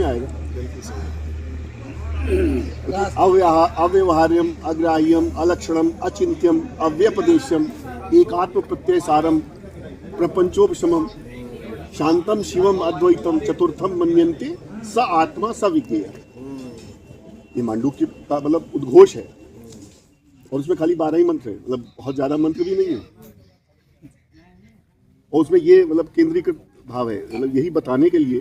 में आएगा। अव्यवहार्यम, अग्राह्यम, अलक्षणम, अचिंत्यम, अव्यपदेश्यम, एकात्म प्रत्यय सारम, प्रपंचोपशमम, शांतम शिवम अद्वैतम, चतुर्थम मन्यन्ते स आत्मा स विज्ञेय। ये मांडूक्य का मतलब उद्घोष है और उसमें खाली 12 ही मंत्र है, मतलब बहुत ज्यादा मंत्र भी नहीं है। और उसमें ये मतलब केंद्रीकृत भाव है, मतलब यही बताने के लिए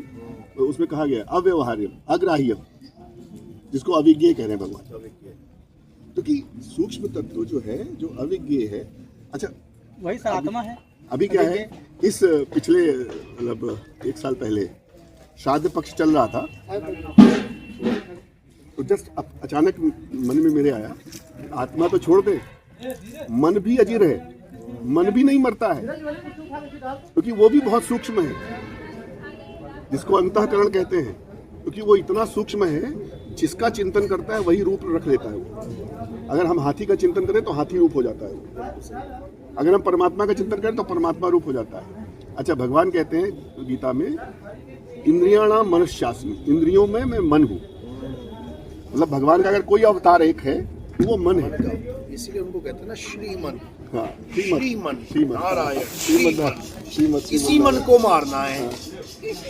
तो उसमें कहा गया अव्यवहार्यम, अग्राह्यम, जिसको अविज्ञेय कह रहे हैं भगवान। क्योंकि सूक्ष्म तत्व जो है, जो अविज्ञेय है, अच्छा वही आत्मा है। अभी क्या है, इस पिछले मतलब 1 साल पहले श्राद्ध पक्ष चल रहा था, तो जस्ट अचानक मन में मेरे आया, आत्मा तो छोड़ दे, मन भी अजीर है, मन भी नहीं मरता है, क्योंकि वो भी बहुत सूक्ष्म है, जिसको अंतःकरण कहते हैं। क्योंकि वो इतना सूक्ष्म है, जिसका चिंतन करता है वही रूप रख लेता है वो। अगर हम हाथी का चिंतन करें तो हाथी रूप हो जाता है, अगर हम परमात्मा का चिंतन करें तो परमात्मा रूप हो जाता है। अच्छा, भगवान कहते हैं गीता में, इंद्रियाणाम मनश्चास्मि, इंद्रियों में मैं मन हूँ। मतलब भगवान का अगर कोई अवतार एक है तो वो मन है, इसीलिए उनको कहते हैं ना श्रीमन। हाँ, श्रीमन नारायण, श्रीमद। इसी मन को मारना है,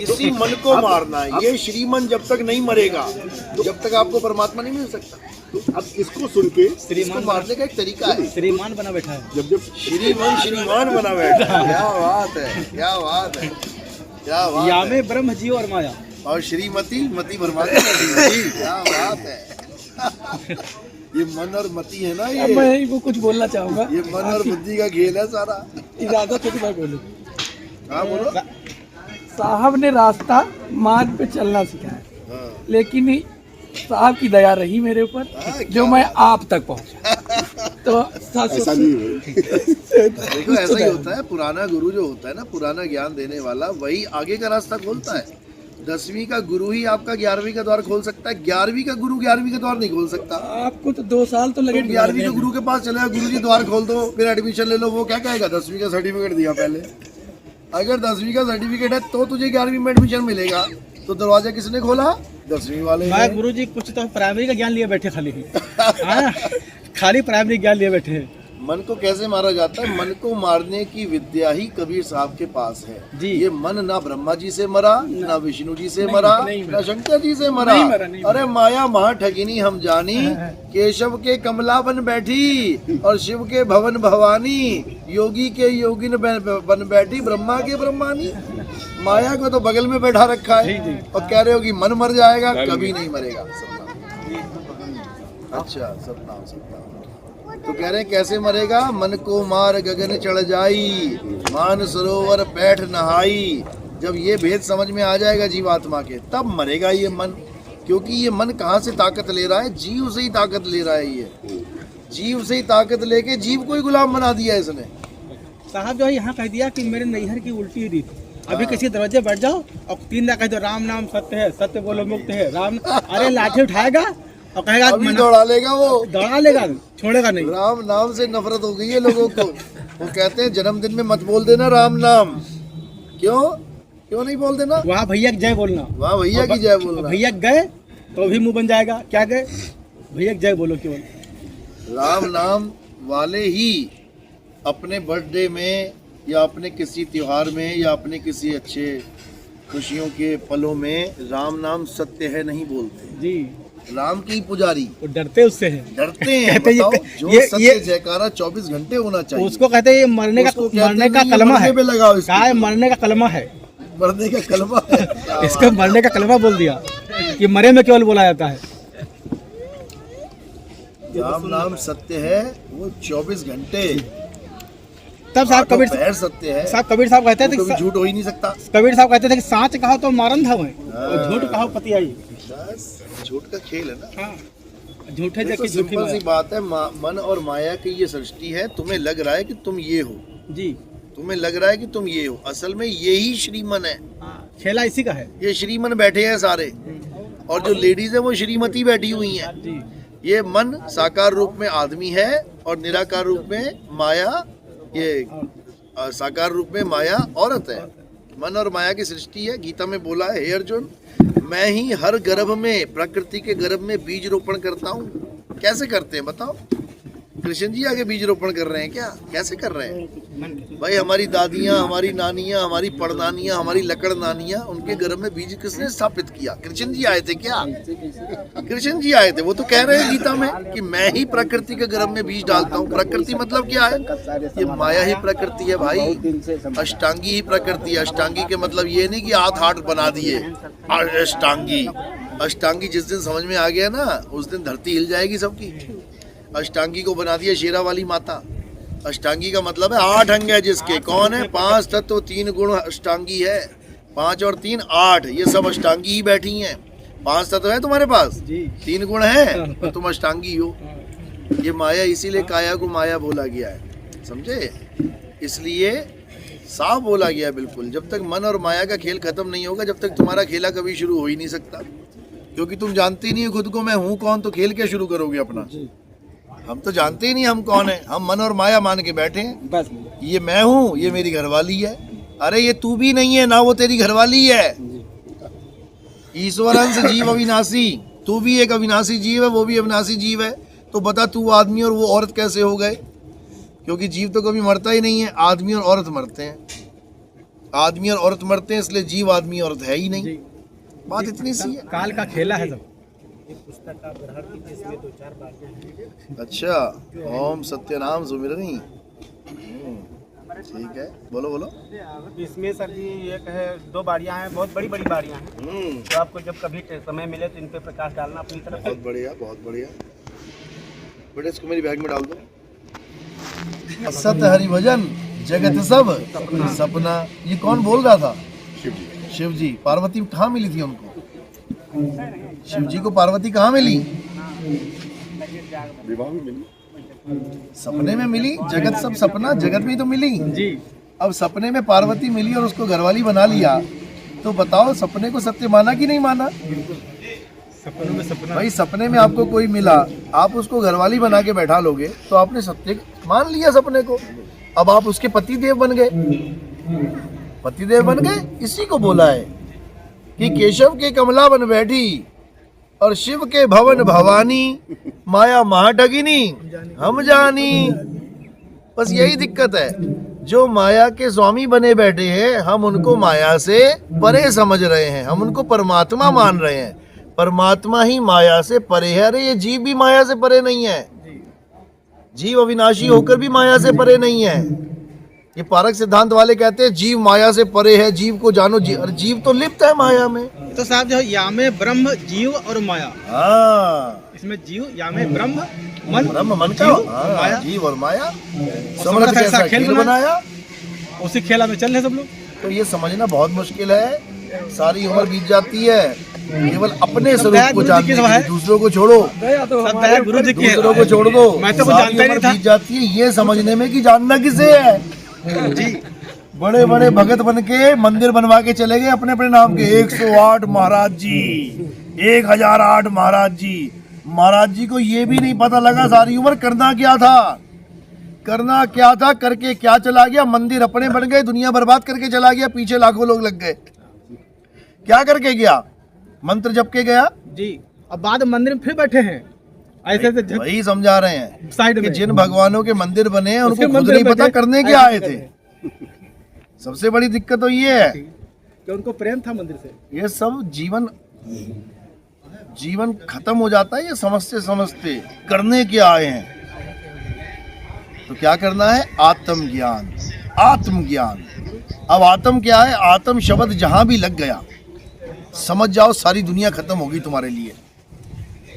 इसी मन को मारना है। ये श्रीमन जब तक नहीं मरेगा, जब तक आपको परमात्मा नहीं मिल सकता। तो अब इसको सुन के इसको मारने का एक तरीका है। श्रीमान बना बैठा है, जब श्रीमान बना बैठा। क्या बात है, क्या बात है, क्या बात या है। में ब्रह्म जीव और माया और श्रीमती मती परमात्मा की। क्या बात है। ये मन और मति है ना, ये मैं इनको कुछ बोलना चाहूंगा। ये मन और बुद्धि का खेल है सारा। इरादा तो मैं बोलूं, हाँ बोलो। साहब ने रास्ता मार्ग पे चलना सिखाया, हाँ। लेकिन साहब की दया रही मेरे ऊपर, जो मैं आप तक पहुंचा। तो ऐसा नहीं है। देखो ऐसा ही होता है, पुराना गुरु जो होता है ना, पुराना ज्ञान देने वाला, वही आगे का रास्ता खोलता है। 10वीं का गुरु ही आपका 11वीं का द्वार खोल सकता है, 11वीं का गुरु 11वीं का द्वार नहीं खोल सकता। आपको तो 2 साल तो लगे। 11वीं के गुरु के पास चले, गुरु जी द्वार खोल दो, फिर एडमिशन ले लो, वो क्या कहेगा 10वीं का सर्टिफिकेट दिया पहले। अगर 10वीं का सर्टिफिकेट है तो तुझे 11वीं में एडमिशन मिलेगा। तो दरवाजा किसने खोला? 10वीं वाले। गुरु जी कुछ तो प्राइमरी का ज्ञान लिए बैठे खाली खाली प्राइमरी ज्ञान लिए बैठे हैं। मन को कैसे मारा जाता है? मन को मारने की विद्या ही कबीर साहब के पास है जी। ये मन ना ब्रह्मा जी से मरा, ना विष्णु जी से मरा, ना शंकर जी से मरा। अरे माया महा ठगिनी हम जानी, केशव के कमला बन बैठी और शिव के भवन भवानी, योगी के योगिन बन बैठी, ब्रह्मा के ब्रह्मानी। माया को तो बगल में बैठा रखा है और कह रहे हो कि मन मर जाएगा। कभी नहीं मरेगा। अच्छा, सतनाम सतनाम। तो कह रहे हैं कैसे मरेगा? मन को मार गगन चढ़ जाई, मान सरोवर बैठ नहाई। जब ये भेद समझ में आ जाएगा जीवात्मा के, तब मरेगा ये मन। क्योंकि ये मन कहाँ से ताकत ले रहा है? जीव से ही ताकत ले रहा है। ये जीव से ही ताकत लेके जीव को ही गुलाम बना दिया इसने। साहब जो है यहाँ कह दिया कि मेरे नैहर की उल्टी रीत। अभी किसी दरवाजे बैठ जाओ और 3 बार कह दो राम नाम सत्य है, सत्य बोलो मुक्त है, राम। अरे लाठी उठाएगा और कहेगा अभी दौड़ा लेगा, वो दौड़ा लेगा, छोड़ेगा नहीं। राम नाम से नफरत हो गई है लोगों को। वो कहते हैं जन्मदिन में मत बोल देना राम नाम। क्यों नहीं बोल देना? वहाँ भैया की जय बोलना, वहाँ भैया की जय बोलना। भैया गए तो भी मुंह बन जाएगा। क्या गए? भैया की जय बोलो केवल। राम नाम वाले ही अपने बर्थडे में या अपने किसी त्योहार में या अपने किसी अच्छे खुशियों के पलों में राम नाम सत्य है नहीं बोलते जी। राम की पुजारी वो डरते उससे हैं, डरते हैं। कहते बताओ, ये- जो ये- सत्य जयकारा 24 घंटे होना चाहिए। उसको कहते हैं ये मरने उसको कहते का हैं कलमा मरने है। पे लगाओ इसको। क्या है? मरने का कलमा है। मरने का कलमा है। इसको मरने का कलमा बोल दिया कि मरे में केवल बोला जाता है। राम नाम सत्य है, वो 24 घंटे। तब साहब कबीर सत्य है। साहब कबीर साहब कहते थे कभी झूठ हो ही नहीं सकता। कबीर साहब कहते थे कि सांच कहो तो मारन था वहीं और झूठ कहो पति आई। बस झूठ का खेल है ना। हाँ, झूठे देखो देखिए झूठी सिंपल सी माया। बात है, मन और माया की ये सृष्टि है। तुम्हें लग रहा है कि तुम ये हो, जी तुम्हें लग रहा है कि तुम ये हो, असल में यही श्रीमन है। खेला इसी का है ये श्रीमन बैठे हैं सारे, और जो लेडीज है वो श्रीमती बैठी हुई हैं। जी। ये मन साकार रूप में आदमी है और निराकार रूप में माया, ये साकार रूप में माया औरत है। मन और माया की सृष्टि है। गीता में बोला है, हे अर्जुन, मैं ही हर गर्भ में, प्रकृति के गर्भ में बीज रोपण करता हूँ। कैसे करते हैं बताओ? कृष्ण जी आगे बीज रोपण कर रहे हैं क्या? कैसे कर रहे हैं भाई? हमारी दादियाँ, हमारी नानियाँ, हमारी पड़नानियाँ, हमारी लकड़ नानियाँ, उनके गर्भ में बीज किसने स्थापित किया? कृष्ण जी आए थे क्या? कृष्ण जी आए थे। वो तो कह रहे हैं गीता में कि मैं ही प्रकृति के गर्भ में बीज डालता हूँ। प्रकृति मतलब क्या है? ये माया ही प्रकृति है भाई। अष्टांगी ही प्रकृति है। अष्टांगी के मतलब ये नहीं कि हाथ बना दिए अष्टांगी। अष्टांगी जिस दिन समझ में आ गया ना, उस दिन धरती हिल जाएगी सबकी। अष्टांगी को बना दिया शेरा वाली माता। अष्टांगी का मतलब है 8 अंग है जिसके। कौन है? 5 तत्व 3 गुण अष्टांगी है। 5 और 3 8, ये सब अष्टांगी ही बैठी हैं। 5 तत्व है तुम्हारे पास, 3 गुण है, तो तुम अष्टांगी हो। ये माया, इसीलिए काया को माया बोला गया है, समझे? इसलिए साफ बोला गया है बिल्कुल। जब तक मन और माया का खेल खत्म नहीं होगा, जब तक तुम्हारा खेला कभी शुरू हो ही नहीं सकता। क्योंकि तुम जानते ही नहीं खुद को मैं हूँ कौन, तो खेल क्या शुरू करोगे अपना? हम तो जानते ही नहीं हम कौन है। हम मन और माया मान के बैठे हैं बस। ये मैं हूँ, ये मेरी घरवाली है। अरे ये तू भी नहीं है ना, वो तेरी घरवाली है। ईश्वर अंश जीव अविनाशी, तू भी एक अविनाशी जीव है, वो भी अविनाशी जीव है। तो बता तू आदमी और वो औरत कैसे हो गए? क्योंकि जीव तो कभी मरता ही नहीं है, आदमी और औरत मरते हैं। आदमी और औरत मरते हैं, इसलिए जीव आदमी औरत है ही नहीं। बात इतनी सी है। काल का खेला है सब। अच्छा, ओम सत्यनाम सुमिरनी। ठीक है, बोलो बोलो। इसमें सर जी एक है, 2 बाड़ियाँ हैं, बहुत बड़ी बड़ी बाड़ियाँ हैं। तो आपको जब कभी समय मिले तो इन पे प्रकाश डालना अपनी तरफ। बहुत बढ़िया, बहुत बढ़िया। बेटा इसको मेरी बैग में डाल दो। सत हरि भजन जगत सब सपना। ये कौन बोल रहा था? शिव जी। पार्वती कहाँ मिली थी उनको? शिव जी को पार्वती कहाँ मिली? विवाह में मिली, सपने में मिली। जगत सब सपना, जगत में ही तो मिली जी। अब सपने में पार्वती मिली और उसको घरवाली बना लिया, तो बताओ सपने को सत्य माना कि नहीं माना? सपनों में सपना भाई सपने में आपको कोई मिला, आप उसको घरवाली बना के बैठा लोगे तो आपने सत्य मान लिया सपने को। अब आप उसके पति देव बन गए। पति देव बन गए, इसी को बोला है कि केशव के कमला बन बैठी और शिव के भवन भवानी, माया महाठगिनी हम जानी। बस यही दिक्कत है, जो माया के स्वामी बने बैठे हैं, हम उनको माया से परे समझ रहे हैं, हम उनको परमात्मा मान रहे हैं। परमात्मा ही माया से परे है। अरे ये जीव भी माया से परे नहीं है। जीव अविनाशी होकर भी माया से परे नहीं है। ये पारक सिद्धांत वाले कहते हैं जीव माया से परे है, जीव को जानो। जीव तो लिप्त है माया में। तो साहब जो या में ब्रह्म, जीव और माया। हाँ, इसमें जीव, या में ब्रह्म मन, ब्रह्म मन का माया, जीव और माया समझ कैसा खेल बनाया। उसी खेला में चल रहे सब लोग। तो ये समझना बहुत मुश्किल है। सारी उम्र बीत जाती है केवल अपने स्वरूप को जानने के लिए। दूसरों को छोड़ो, गुरु जी की दूसरों को छोड़ दो। मैं तो सारी उम्र बीत जाती है ये समझने में कि जानना किसे है जी। बड़े बड़े भगत बन के मंदिर बनवा के चले गए अपने अपने नाम के। 108 महाराज जी, 1008 महाराज जी। महाराज जी को ये भी नहीं पता लगा सारी उम्र करना क्या था, करना क्या था, करके क्या चला गया। मंदिर अपने बन गए, दुनिया बर्बाद करके चला गया, पीछे लाखों लोग लग गए। क्या करके गया? मंत्र जप के गया जी। अब बाद मंदिर में फिर बैठे हैं ऐसे ऐसे। वही समझा रहे हैं साइड कि में जिन भगवानों के मंदिर बने हैं उनको खुद नहीं पता करने क्या आए थे। सबसे बड़ी दिक्कत तो ये है कि उनको प्रेम था मंदिर से। ये सब जीवन खत्म हो जाता है ये समझते समझते। करने क्या आए हैं? तो क्या करना है? आत्मज्ञान, आत्मज्ञान। अब आत्म क्या है? आत्म शब्द जहां भी लग गया समझ जाओ सारी दुनिया खत्म होगी तुम्हारे लिए।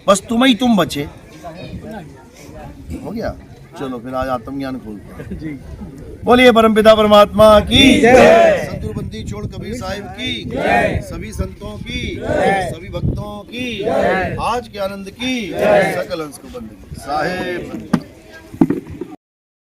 बस तुम ही तुम बचे। हो गया? चलो फिर आज आत्मज्ञान खोलते हैं। बोलिए परमपिता परमात्मा की जय। सतगुरुबंदी छोड़ कबीर साहिब की जय। सभी संतों की जय। सभी भक्तों की जय। आज के आनंद की जय। सकल अंश को बंद साहेब।